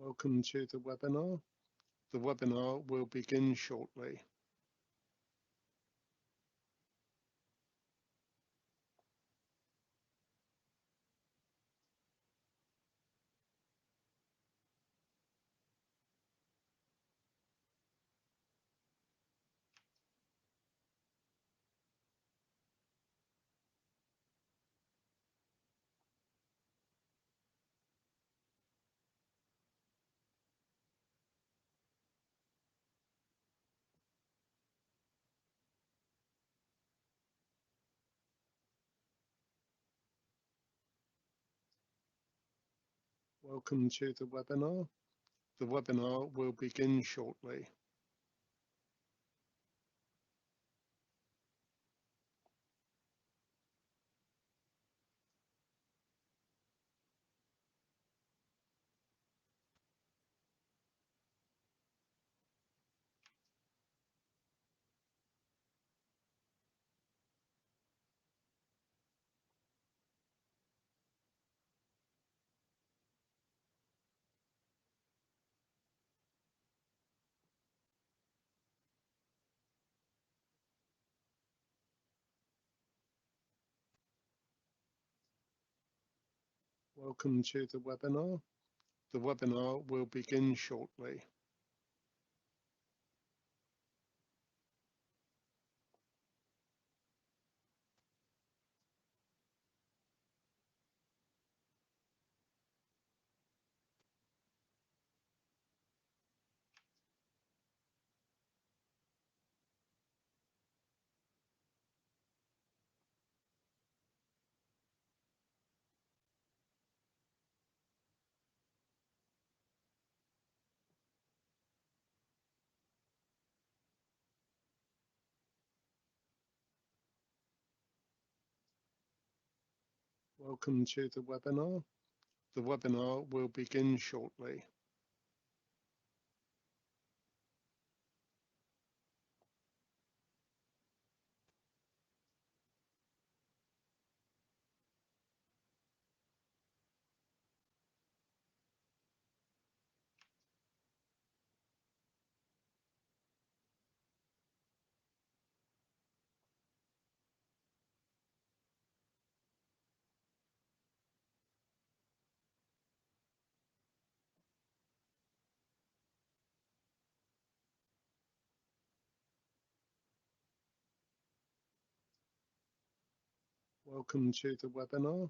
Welcome to the webinar. The webinar will begin shortly. Welcome to the webinar. The webinar will begin shortly. Welcome to the webinar. The webinar will begin shortly. Welcome to the webinar. The webinar will begin shortly. Welcome to the webinar.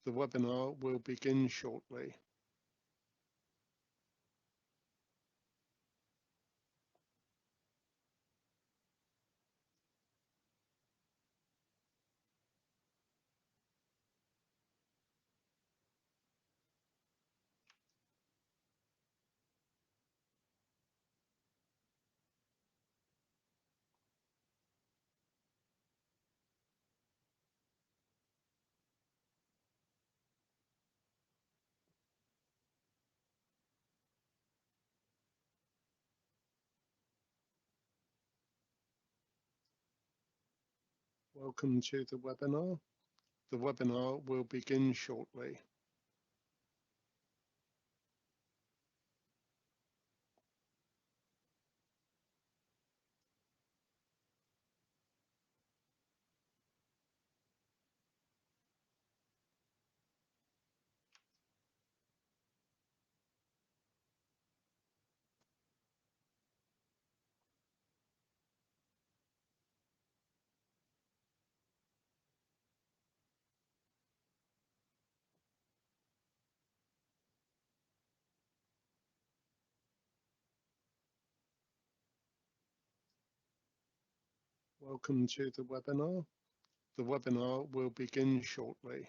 The webinar will begin shortly. Welcome to the webinar. The webinar will begin shortly. Welcome to the webinar. The webinar will begin shortly.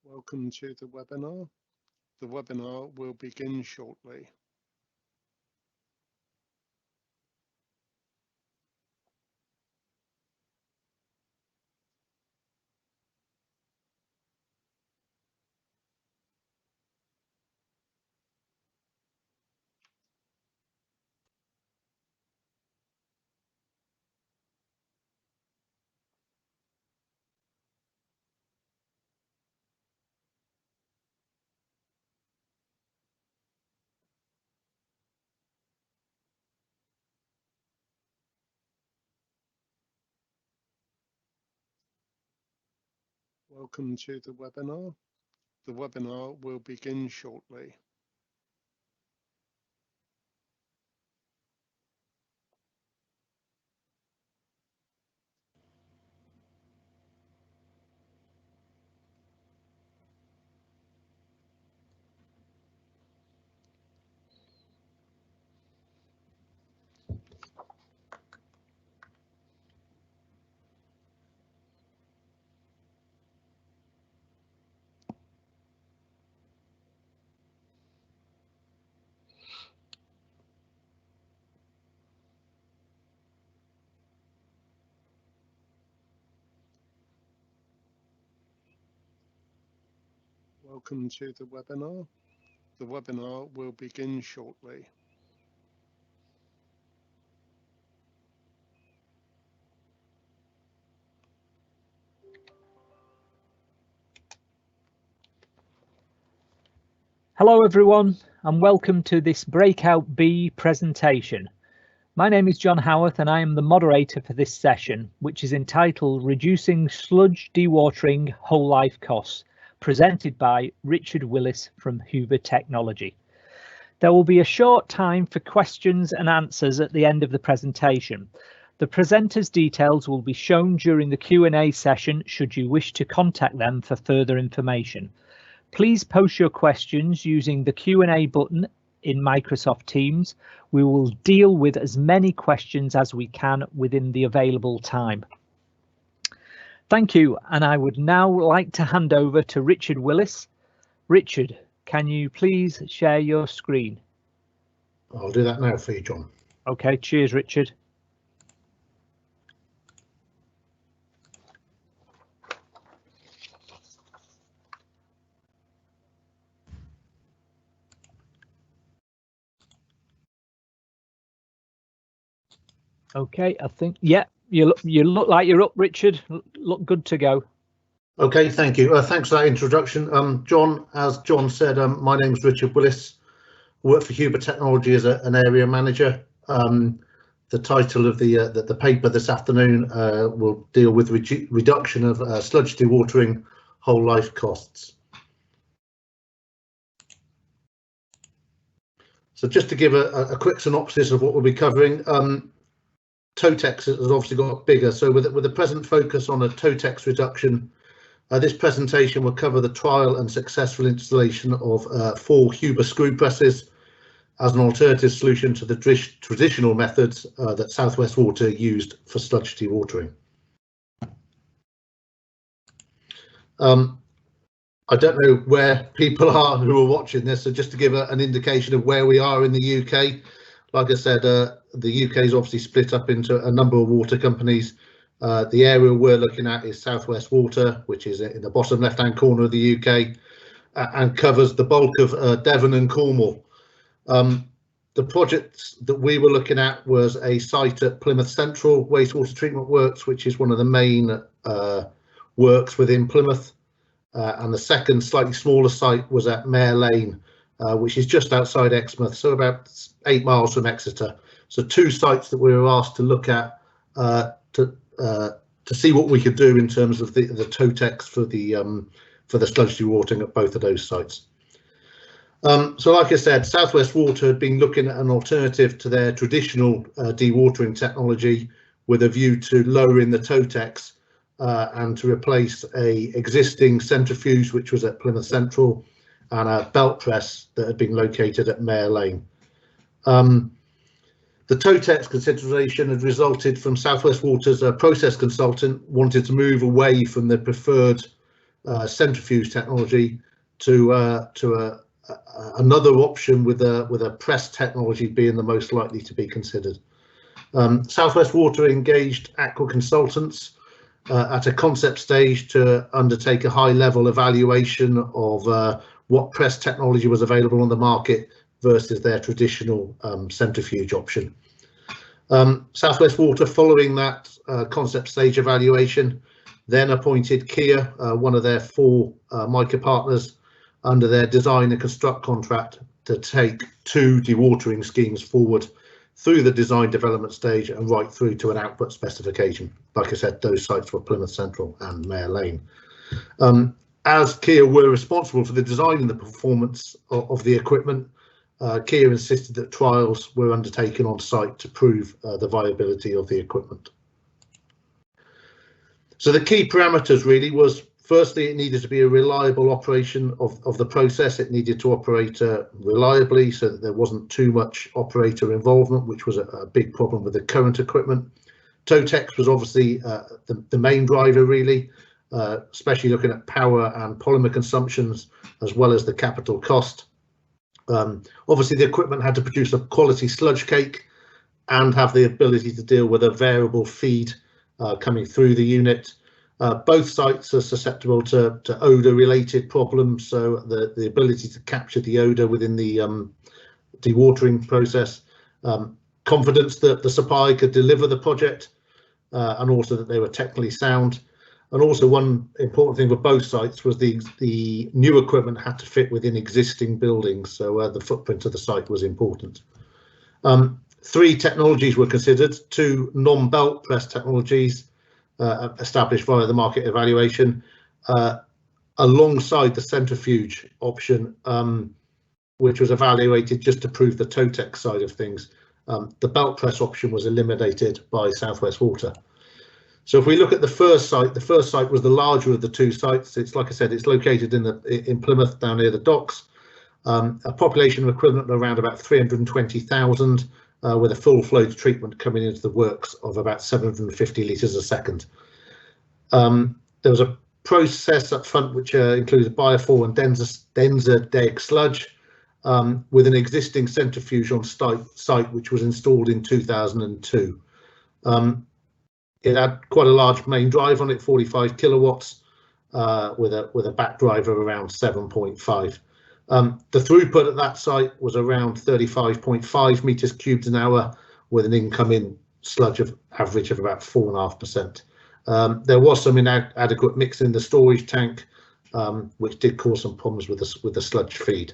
Welcome to the webinar. The webinar will begin shortly. Welcome to the webinar. The webinar will begin shortly. Welcome to the webinar. The webinar will begin shortly. Hello everyone and welcome to this Breakout B presentation. My name is John Howarth and I am the moderator for this session, which is entitled Reducing Sludge Dewatering Whole Life Costs, presented by Richard Willis from Huber Technology. There will be a short time for questions and answers at the end of the presentation. The presenters' details will be shown during the Q&A session should you wish to contact them for further information. Please post your questions using the Q&A button in Microsoft Teams. We will deal with as many questions as we can within the available time. Thank you, and I would now like to hand over to Richard Willis. Richard, can you please share your screen? I'll do that now for you, John. Okay, cheers, Richard. Okay, I think, yeah, you look like you're up, Richard. Look good to go. Okay, thank you. Thanks for that introduction. John, as John said, my name is Richard Willis. I work for Huber Technology as an area manager. The title of the paper this afternoon will deal with reduction of sludge dewatering whole life costs. So just to give a quick synopsis of what we'll be covering, TOTEX has obviously got bigger, so with the present focus on a TOTEX reduction, this presentation will cover the trial and successful installation of 4 Huber screw presses as an alternative solution to the traditional methods that South West Water used for sludge dewatering. I don't know where people are who are watching this, so just to give an indication of where we are in the UK. Like I said, the UK is obviously split up into a number of water companies. The area we're looking at is South West Water, which is in the bottom left-hand corner of the UK, and covers the bulk of Devon and Cornwall. The project that we were looking at was a site at Plymouth Central Wastewater Treatment Works, which is one of the main works within Plymouth. And the second, slightly smaller site was at Mare Lane, which is just outside Exmouth, so about 8 miles from Exeter. So 2 sites that we were asked to look at to see what we could do in terms of the TOTEX for the sludge dewatering at both of those sites. So like I said, South West Water had been looking at an alternative to their traditional dewatering technology with a view to lowering the TOTEX and to replace a existing centrifuge which was at Plymouth Central and a belt press that had been located at Mare Lane. The TOTEX consideration had resulted from South West Water's process consultant wanted to move away from the preferred centrifuge technology to another option with a press technology being the most likely to be considered. South West Water engaged Aqua Consultants at a concept stage to undertake a high-level evaluation of what press technology was available on the market versus their traditional centrifuge option. South West Water, following that concept stage evaluation, then appointed Kia, one of their 4 mica partners, under their design and construct contract to take 2 dewatering schemes forward through the design development stage and right through to an output specification. Like I said, those sites were Plymouth Central and Mare Lane. As Kia were responsible for the design and the performance of the equipment, Kia insisted that trials were undertaken on site to prove the viability of the equipment. So the key parameters really was, firstly, it needed to be a reliable operation of the process. It needed to operate reliably so that there wasn't too much operator involvement, which was a big problem with the current equipment. TOTEX was obviously the main driver really, especially looking at power and polymer consumptions, as well as the capital cost. Obviously, the equipment had to produce a quality sludge cake and have the ability to deal with a variable feed coming through the unit. Both sites are susceptible to odour-related problems, so the ability to capture the odour within the dewatering process, confidence that the supplier could deliver the project, and also that they were technically sound. And also one important thing with both sites was the new equipment had to fit within existing buildings, so the footprint of the site was important. 3 technologies were considered, 2 non-belt press technologies established via the market evaluation, alongside the centrifuge option, which was evaluated just to prove the TOTEX side of things. The belt press option was eliminated by South West Water. So if we look at the first site was the larger of the 2 sites. It's, like I said, it's located in Plymouth, down near the docks. A population equivalent of around about 320,000, with a full flow treatment coming into the works of about 750 litres a second. There was a process up front which included Biofor and Denser Deg sludge, with an existing centrifuge on site which was installed in 2002. It had quite a large main drive on it, 45 kilowatts, with a back drive of around 7.5. The throughput at that site was around 35.5 meters cubed an hour, with an incoming sludge of average of about 4.5%. There was some inadequate mix in the storage tank, which did cause some problems with the sludge feed.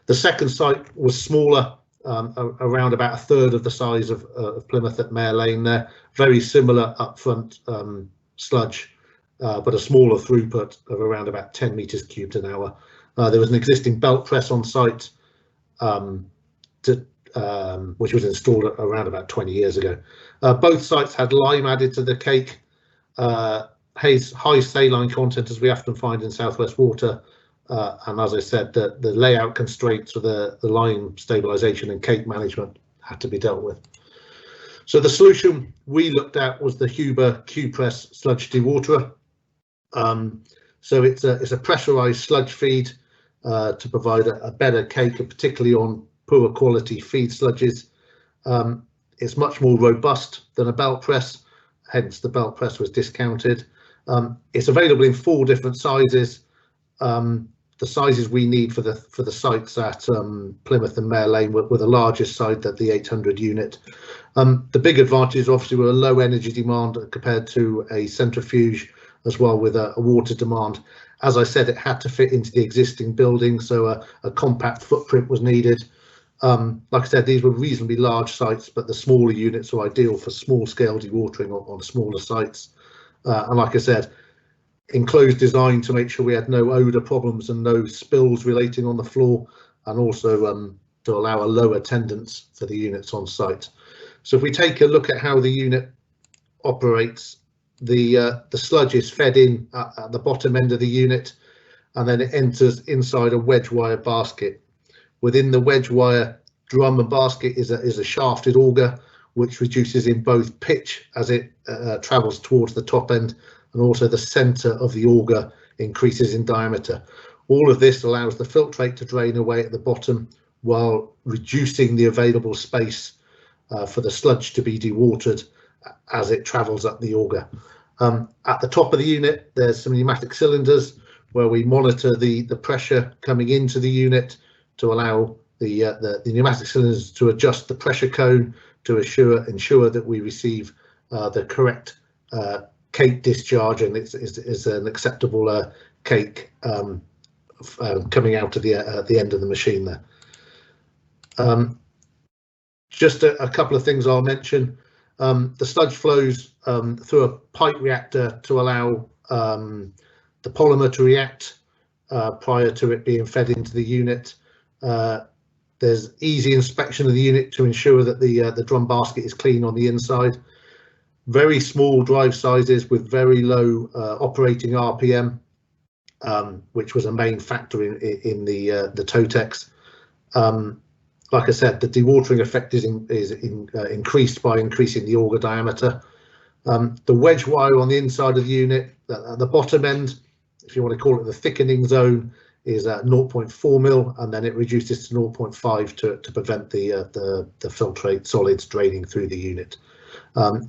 The second site was smaller, around about a third of the size of Plymouth at Mare Lane there. Very similar upfront sludge, but a smaller throughput of around about 10 meters cubed an hour. There was an existing belt press on site, which was installed around about 20 years ago. Both sites had lime added to the cake. High saline content, as we often find in South West Water, and as I said, the layout constraints for the lime stabilisation and cake management had to be dealt with. So the solution we looked at was the Huber Q-Press Sludge Dewaterer. So it's a pressurised sludge feed to provide a better cake, particularly on poor quality feed sludges. It's much more robust than a belt press, hence the belt press was discounted. It's available in 4 different sizes. The sizes we need for the sites at Plymouth and Mare Lane were the largest side, that the 800 unit. The big advantage obviously were a low energy demand compared to a centrifuge, as well with a water demand. As I said, it had to fit into the existing building, so a compact footprint was needed. Like I said, these were reasonably large sites, but the smaller units are ideal for small scale dewatering on smaller sites. And like I said, enclosed design to make sure we had no odour problems and no spills relating on the floor, and also to allow a low attendance for the units on site. So if we take a look at how the unit operates, the sludge is fed in at the bottom end of the unit, and then it enters inside a wedge wire basket. Within the wedge wire drum and basket is a shafted auger, which reduces in both pitch as it travels towards the top end, and also the centre of the auger increases in diameter. All of this allows the filtrate to drain away at the bottom while reducing the available space for the sludge to be dewatered as it travels up the auger. At the top of the unit, there's some pneumatic cylinders where we monitor the pressure coming into the unit to allow the pneumatic cylinders to adjust the pressure cone to ensure that we receive the correct cake discharge, and it's an acceptable cake coming out of the end of the machine there. Just a couple of things I'll mention. The sludge flows through a pipe reactor to allow the polymer to react prior to it being fed into the unit. There's easy inspection of the unit to ensure that the drum basket is clean on the inside. Very small drive sizes with very low operating RPM, which was a main factor in the TOTEX. Like I said, the dewatering effect is increased by increasing the auger diameter. The wedge wire on the inside of the unit, at the bottom end, if you want to call it the thickening zone, is at 0.4 mil, and then it reduces to 0.5 to prevent the filtrate solids draining through the unit.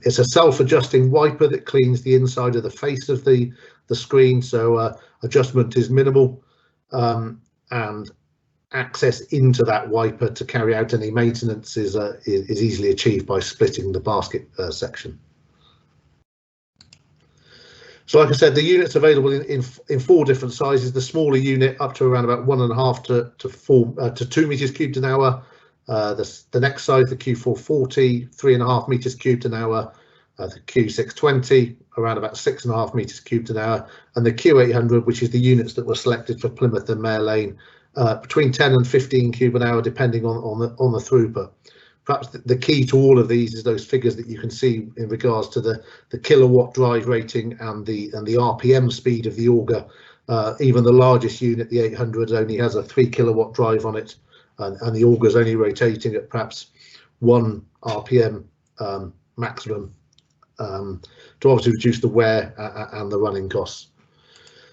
It's a self-adjusting wiper that cleans the inside of the face of the screen, so adjustment is minimal, and access into that wiper to carry out any maintenance is easily achieved by splitting the basket section. So like I said, the unit's available in 4 different sizes. The smaller unit up to around about 1.5 to 2 meters cubed an hour. The next size, the Q440, 3.5 meters cubed an hour. The Q620, around about 6.5 meters cubed an hour, and the Q800, which is the units that were selected for Plymouth and Mare Lane, between 10 and 15 cube an hour, depending on the throughput. Perhaps the key to all of these is those figures that you can see in regards to the kilowatt drive rating and the RPM speed of the auger. Even the largest unit, the 800, only has a 3 kilowatt drive on it, and the auger is only rotating at perhaps 1 RPM maximum, to obviously reduce the wear and the running costs.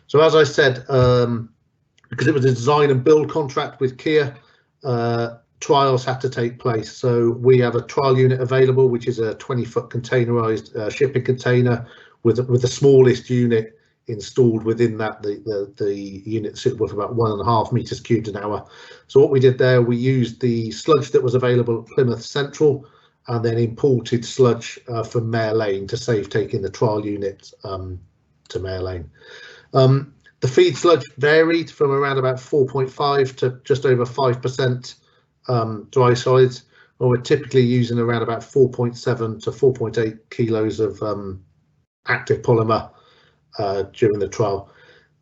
So as I said, because it was a design and build contract with Kia, trials had to take place. So we have a trial unit available, which is a 20-foot containerized shipping container with the smallest unit installed within that. The unit suitable for about 1.5 meters cubed an hour. So what we did there, we used the sludge that was available at Plymouth Central, and then imported sludge from Mare Lane to save taking the trial unit to Mare Lane. The feed sludge varied from around about 4.5 to just over 5% dry solids, and we're typically using around about 4.7 to 4.8 kilos of active polymer during the trial.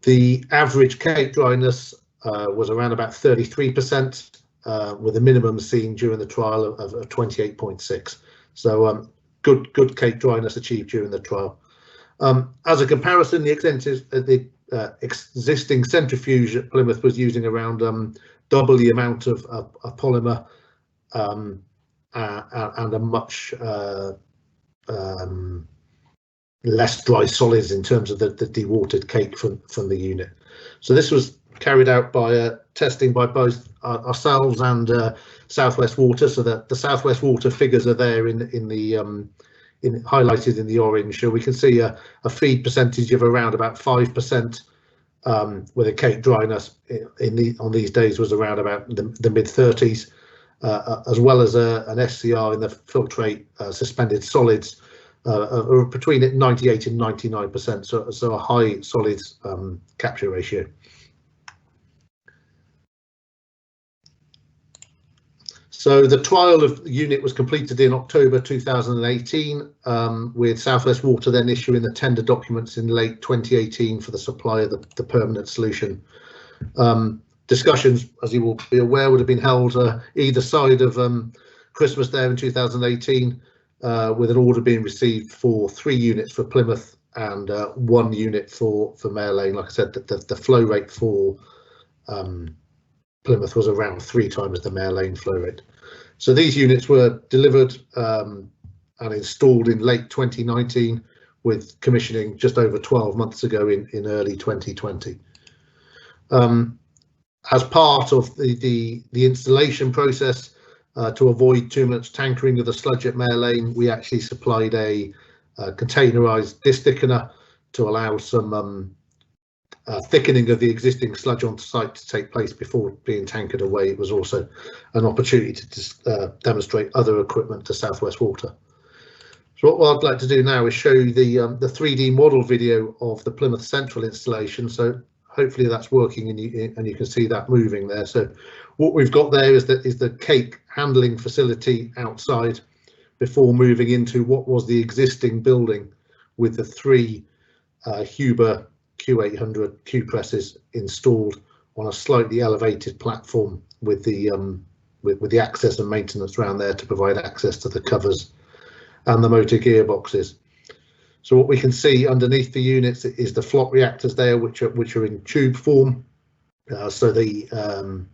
The average cake dryness was around about 33%, with a minimum seen during the trial of 28.6. So good cake dryness achieved during the trial. As a comparison, the existing centrifuge at Plymouth was using around double the amount of polymer and a much less dry solids in terms of the dewatered cake from the unit. So this was carried out by testing by both ourselves and Southwest Water. So that the Southwest Water figures are there in highlighted in the orange. So we can see a feed percentage of around about 5%, with a cake dryness on these days was around about the mid-30s, as well as an SCR in the filtrate suspended solids between 98 and 99%, so a high solids capture ratio. So the trial of the unit was completed in October 2018, with Southwest Water then issuing the tender documents in late 2018 for the supply of the permanent solution. Discussions, as you will be aware, would have been held either side of Christmas there in 2018, with an order being received for 3 units for Plymouth and 1 unit for Mare Lane. Like I said, the flow rate for Plymouth was around 3 times the Mare Lane flow rate. So these units were delivered and installed in late 2019, with commissioning just over 12 months ago in early 2020. As part of the installation process, to avoid too much tankering of the sludge at Mare Lane, we actually supplied a containerised disc thickener to allow some thickening of the existing sludge on site to take place before being tankered away. It was also an opportunity to demonstrate other equipment to South West Water. So what I'd like to do now is show you the 3D model video of the Plymouth Central installation. So hopefully that's working and you can see that moving there. So what we've got there is the cake handling facility outside before moving into what was the existing building with the 3 Huber Q800 Q presses installed on a slightly elevated platform with the access and maintenance around there to provide access to the covers and the motor gearboxes. So what we can see underneath the units is the float reactors there, which are in tube form. So the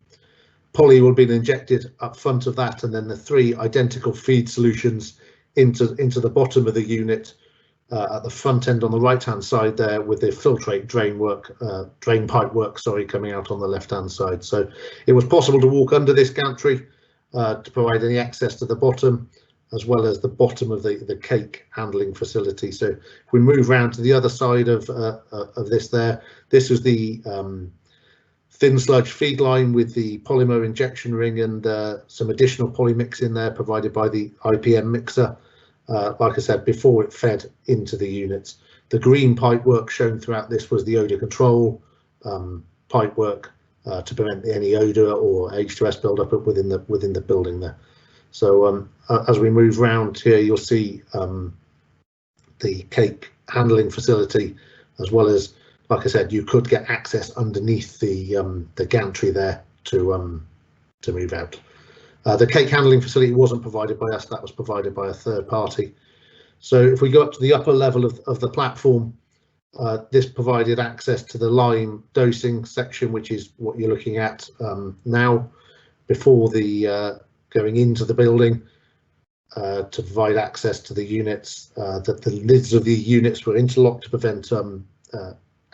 poly will be injected up front of that, and then the 3 identical feed solutions into the bottom of the unit at the front end on the right hand side there, with the filtrate drain pipe work, coming out on the left hand side. So it was possible to walk under this gantry to provide any access to the bottom, as well as the bottom of the cake handling facility. So if we move round to the other side of this there, this is the thin sludge feed line with the polymer injection ring and some additional poly mix in there provided by the IPM mixer. Like I said, before it fed into the units. The green pipe work shown throughout this was the odour control pipe work to prevent any odour or H2S build-up within the building there. So as we move round here, you'll see the cake handling facility, as well as, like I said, you could get access underneath the gantry there to move out. The cake handling facility wasn't provided by us, that was provided by a third party. So if we go up to the upper level of the platform, this provided access to the lime dosing section, which is what you're looking at now, before the going into the building to provide access to the units. That the lids of the units were interlocked to prevent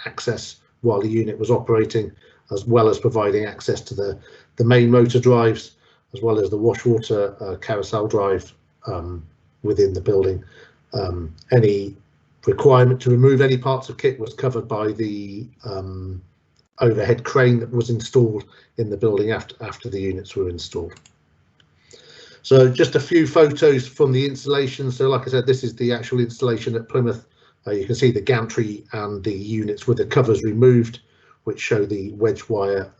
access while the unit was operating, as well as providing access to the main motor drives, as well as the wash water carousel drive within the building. Any requirement to remove any parts of kit was covered by the overhead crane that was installed in the building after the units were installed. So just a few photos from the installation. So like I said, this is the actual installation at Plymouth. You can see the gantry and the units with the covers removed, which show the wedge wire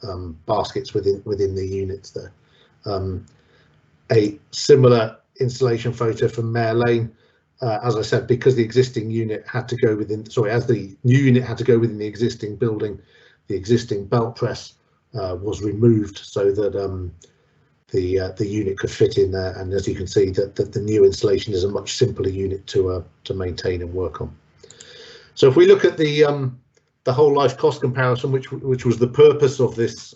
baskets within the units there. A similar installation photo from Mare Lane. As I said, because the existing unit had to go within, as the new unit had to go within the existing building, the existing belt press was removed so that the unit could fit in there. And as you can see, that the new installation is a much simpler unit to maintain and work on. So if we look at the whole life cost comparison, which was the purpose of this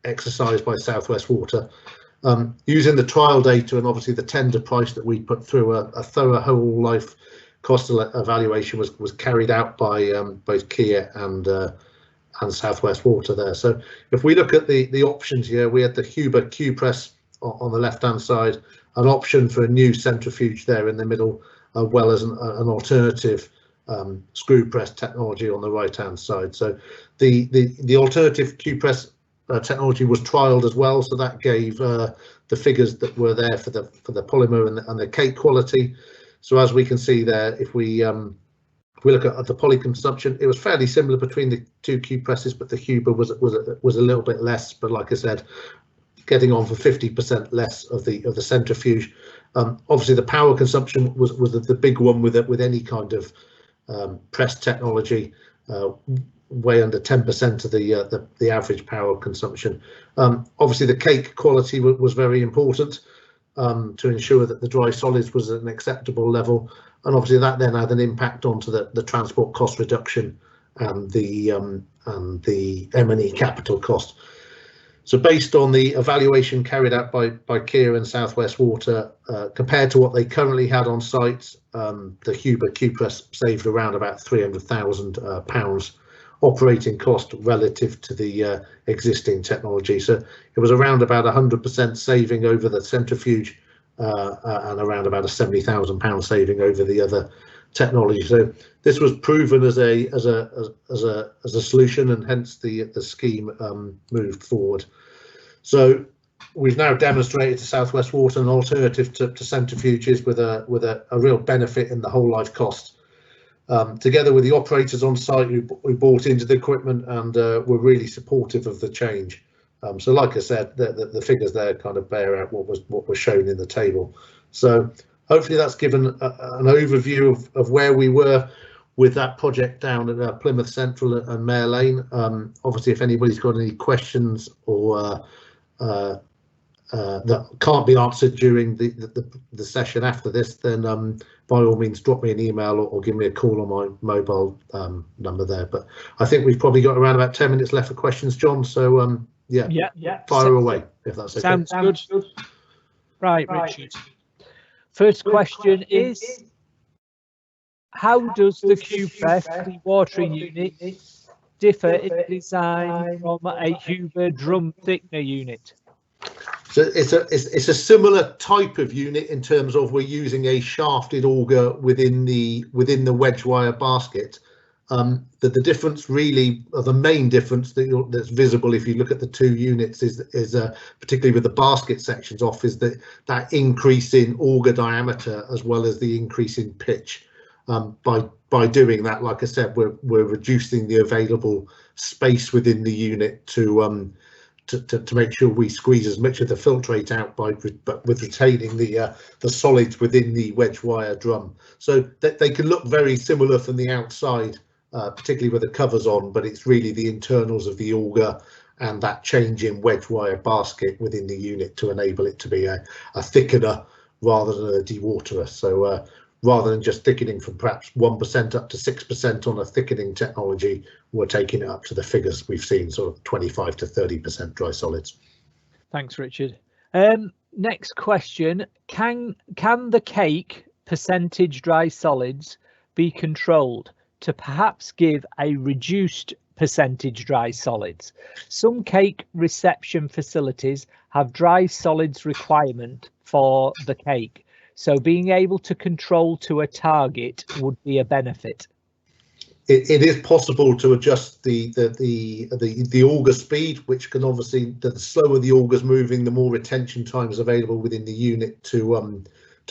exercise by South West Water, using the trial data and obviously the tender price that we put through, a thorough whole life cost evaluation was carried out by both Kia and South West Water there. So if we look at the options here, we had the Huber Q press on the left hand side, an option for a new centrifuge there in the middle, as well as an alternative screw press technology on the right hand side. So the alternative Q press technology was trialed as well, so that gave the figures that were there for the polymer and the cake quality. So as we can see there, if we look at the poly consumption, it was fairly similar between the 2 Q presses, but the Huber was a little bit less. But like I said, getting on for 50% less of the centrifuge. Obviously, the power consumption was the big one with any kind of press technology. Way under 10% of the average power consumption. Obviously, the cake quality was very important to ensure that the dry solids was at an acceptable level, and obviously that then had an impact onto the transport cost reduction and the M&E capital cost. So based on the evaluation carried out by Kia and South West Water, compared to what they currently had on site, the Huber Q-Press saved around about £300,000 operating cost relative to the existing technology. So it was around about 100% saving over the centrifuge and around about a £70,000 saving over the other technology. So this was proven as a solution, and hence the scheme moved forward. So we've now demonstrated to South West Water an alternative to centrifuges with a real benefit in the whole life cost. Together with the operators on site who bought into the equipment and were really supportive of the change. So like I said, the figures there kind of bear out what was shown in the table. So hopefully that's given an overview of where we were with that project down at Plymouth Central and Mare Lane. Obviously, if anybody's got any questions or that can't be answered during the session after this, then by all means drop me an email or give me a call on my mobile number there. But I think we've probably got around about 10 minutes left for questions, John. So yeah, fire away if that's okay. Sounds good. Right, Richard. First question is, how does the Q-Press dewatering unit differ in design from a Huber drum thickener unit? So it's a similar type of unit in terms of we're using a shafted auger within the wedge wire basket. That the difference really, or the main difference that's visible if you look at the two units is particularly with the basket sections off, is that increase in auger diameter as well as the increase in pitch. By doing that, like I said, we're reducing the available space within the unit to make sure we squeeze as much of the filtrate out with retaining the solids within the wedge wire drum. So that they can look very similar from the outside, particularly with the covers on, but it's really the internals of the auger and that change in wedge wire basket within the unit to enable it to be a thickener rather than a dewaterer. So rather than just thickening from perhaps 1% up to 6% on a thickening technology, we're taking it up to the figures we've seen, sort of 25 to 30% dry solids. Thanks, Richard. Next question: Can the cake percentage dry solids be controlled to perhaps give a reduced percentage dry solids? Some cake reception facilities have dry solids requirement for the cake, so being able to control to a target would be a benefit. It is possible to adjust the auger speed, which can obviously, the slower the auger's moving, the more retention time is available within the unit to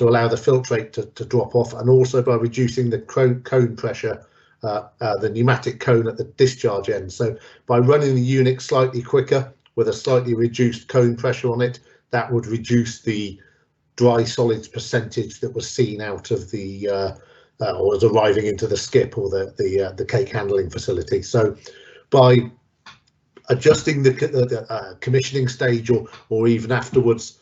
allow the filtrate to drop off, and also by reducing the cone pressure, the pneumatic cone at the discharge end. So by running the unit slightly quicker with a slightly reduced cone pressure on it, that would reduce the dry solids percentage that was seen out of the or was arriving into the skip or the cake handling facility. So by adjusting the commissioning stage or even afterwards,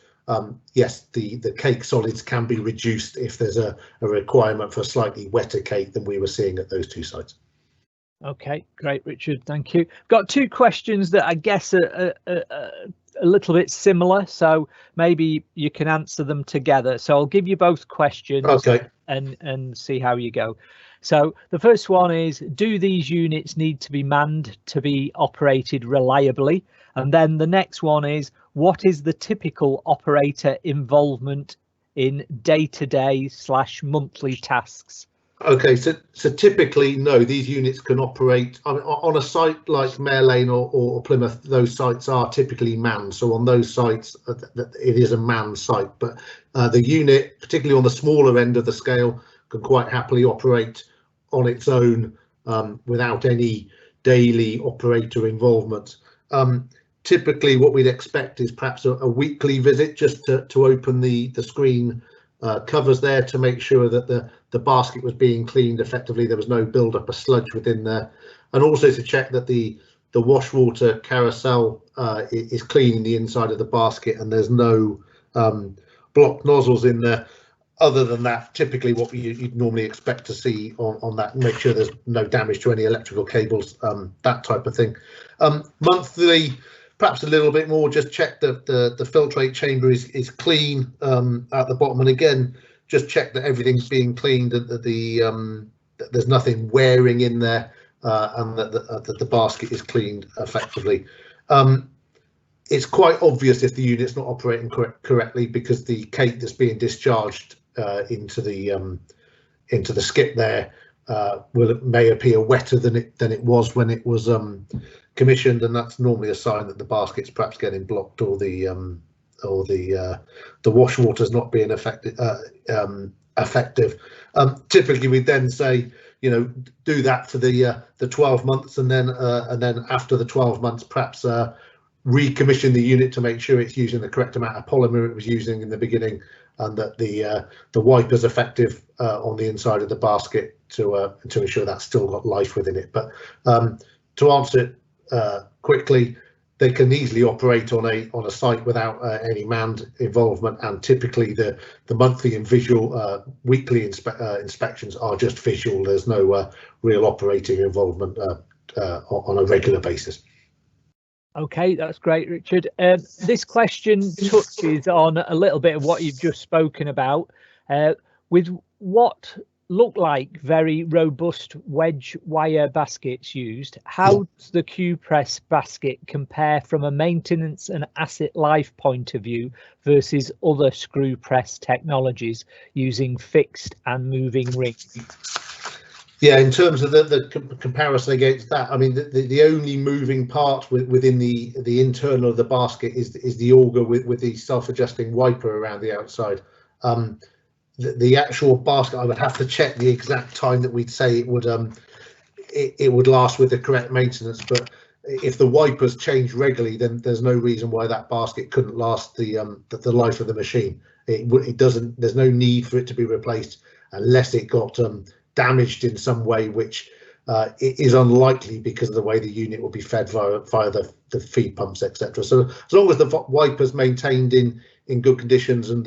yes, the cake solids can be reduced if there's a requirement for a slightly wetter cake than we were seeing at those two sites. Okay, great, Richard, thank you. Got two questions that I guess are a little bit similar, so maybe you can answer them together. So I'll give you both questions, okay, and see how you go. So the first one is, do these units need to be manned to be operated reliably? And then the next one is, what is the typical operator involvement in day-to-day / monthly tasks? Okay, so typically, no, these units can operate on a site like Mare Lane or Plymouth. Those sites are typically manned. So on those sites, it is a manned site. But the unit, particularly on the smaller end of the scale, can quite happily operate on its own without any daily operator involvement. Typically, what we'd expect is perhaps a weekly visit just to open the screen covers there to make sure that the basket was being cleaned effectively, there was no build up of sludge within there, and also to check that the wash water carousel is clean in the inside of the basket and there's no blocked nozzles in there. Other than that, typically what you'd normally expect to see on that, make sure there's no damage to any electrical cables, that type of thing. Monthly, perhaps a little bit more, just check that the filtrate chamber is clean at the bottom, and again, just check that everything's being cleaned, that that there's nothing wearing in there, and that the basket is cleaned effectively. It's quite obvious if the unit's not operating correctly, because the cake that's being discharged into the skip there may appear wetter than it was when it was commissioned, and that's normally a sign that the basket's perhaps getting blocked, or the wash water's not being effective. Typically, we then say, do that for the 12 months, and then after the 12 months, perhaps recommission the unit to make sure it's using the correct amount of polymer it was using in the beginning, and that the wiper's effective on the inside of the basket to ensure that's still got life within it. But to answer it quickly, they can easily operate on a site without any manned involvement, and typically the monthly and visual weekly inspections are just visual. There's no real operating involvement on a regular basis. Okay, that's great, Richard. This question touches on a little bit of what you've just spoken about, with what look like very robust wedge wire baskets used. How does the Q-Press basket compare from a maintenance and asset life point of view versus other screw press technologies using fixed and moving rings? Yeah, in terms of the comparison against that, I mean, the only moving part within the internal of the basket is the auger with the self-adjusting wiper around the outside. The actual basket, I would have to check the exact time that we'd say it would last with the correct maintenance. But if the wipers change regularly, then there's no reason why that basket couldn't last the life of the machine. It doesn't. There's no need for it to be replaced unless it got damaged in some way, which it is unlikely because of the way the unit will be fed via the feed pumps, etc. So as long as the wipers maintained in good conditions, and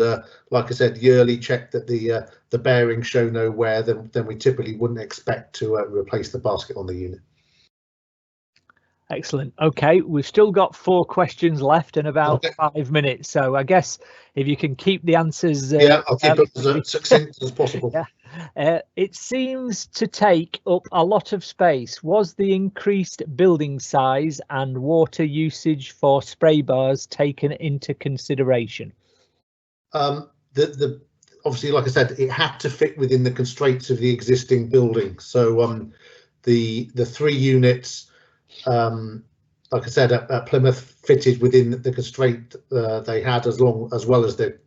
like I said, yearly check that the bearings show no wear, then we typically wouldn't expect to replace the basket on the unit. Excellent. Okay, we've still got 4 questions left and about 5 minutes, so I guess if you can keep the answers I'll keep it as succinct as possible. Yeah. It seems to take up a lot of space. Was the increased building size and water usage for spray bars taken into consideration? Obviously, like I said, it had to fit within the constraints of the existing building. So the 3 units, like I said, at Plymouth, fitted within the constraint they had, as well as the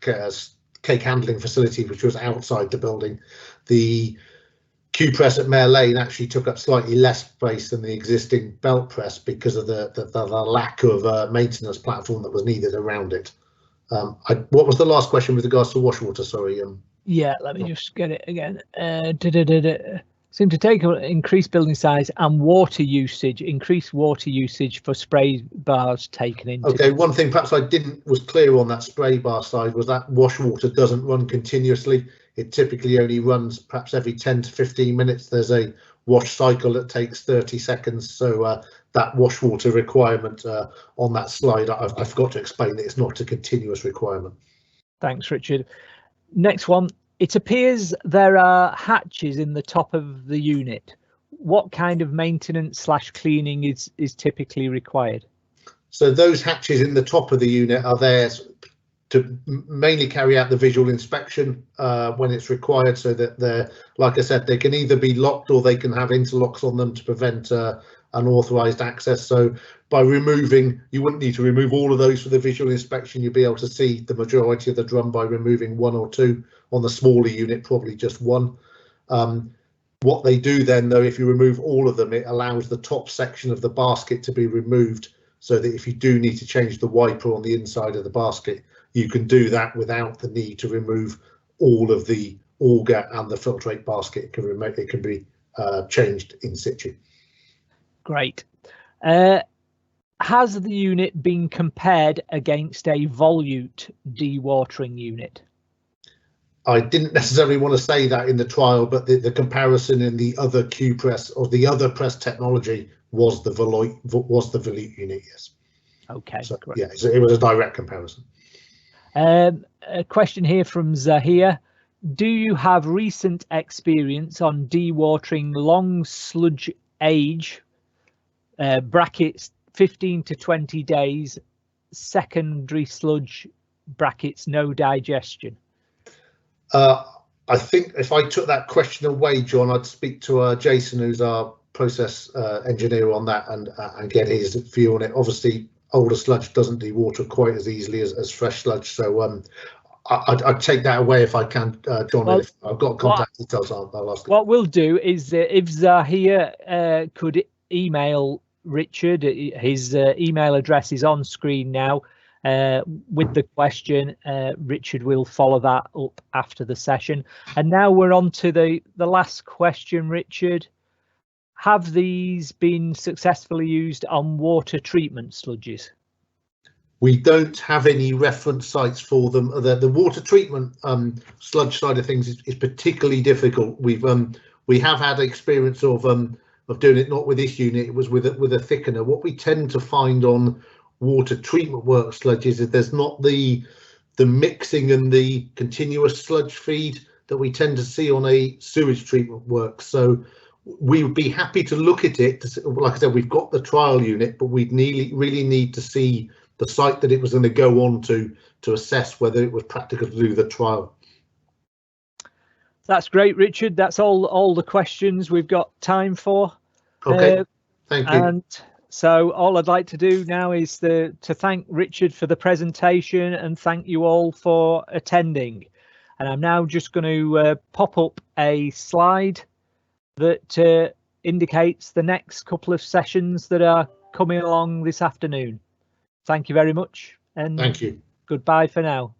cake handling facility, which was outside the building. The Q-Press at Mare Lane actually took up slightly less space than the existing belt press because of the lack of maintenance platform that was needed around it. What was the last question with regards to wash water? Sorry. Yeah, let me just get it again. Seem to take increased building size and increased water usage for spray bars taken into. Okay, one thing perhaps I was clear on that spray bar side was that wash water doesn't run continuously. It typically only runs perhaps every 10 to 15 minutes. There's a wash cycle that takes 30 seconds. So that wash water requirement on that slide, I forgot to explain that it's not a continuous requirement. Thanks, Richard. Next one. It appears there are hatches in the top of the unit. What kind of maintenance / cleaning is typically required? So those hatches in the top of the unit are there to mainly carry out the visual inspection when it's required, so that they're, like I said, they can either be locked or they can have interlocks on them to prevent unauthorized access. So by removing, you wouldn't need to remove all of those for the visual inspection. You'll be able to see the majority of the drum by removing 1 or 2. On the smaller unit, probably just 1. What they do then, though, if you remove all of them, it allows the top section of the basket to be removed, so that if you do need to change the wiper on the inside of the basket, you can do that without the need to remove all of the auger and the filtrate basket. It can be changed in situ. Great. Has the unit been compared against a volute dewatering unit? I didn't necessarily want to say that in the trial, but the comparison in the other Q-Press or the other press technology was the volute unit, yes. Okay, So, great. yeah, it was a direct comparison. A question here from Zahir. Do you have recent experience on dewatering long sludge age, brackets 15 to 20 days, secondary sludge, brackets no digestion? I think if I took that question away, John, I'd speak to Jason, who's our process engineer on that, and get his view on it. Obviously, older sludge doesn't dewater quite as easily as fresh sludge, so I'd take that away if I can, John. Well, if I've got contact details, I'll ask him. What we'll do is if Zahir could email Richard, his email address is on screen now, with the question. Richard will follow that up after the session. And now we're on to the last question, Richard. Have these been successfully used on water treatment sludges? We don't have any reference sites for them. The water treatment sludge side of things is particularly difficult. We have had experience of doing it, not with this unit. It was with a thickener. What we tend to find on water treatment work sludges is there's not the mixing and the continuous sludge feed that we tend to see on a sewage treatment work. So we would be happy to look at it. Like I said, we've got the trial unit, but we'd really need to see the site that it was going to go on to assess whether it was practical to do the trial. That's great, Richard. That's all the questions we've got time for. Okay, thank you. And so all I'd like to do now is to thank Richard for the presentation and thank you all for attending. And I'm now just going to pop up a slide that indicates the next couple of sessions that are coming along this afternoon. Thank you very much, and thank you. Goodbye for now.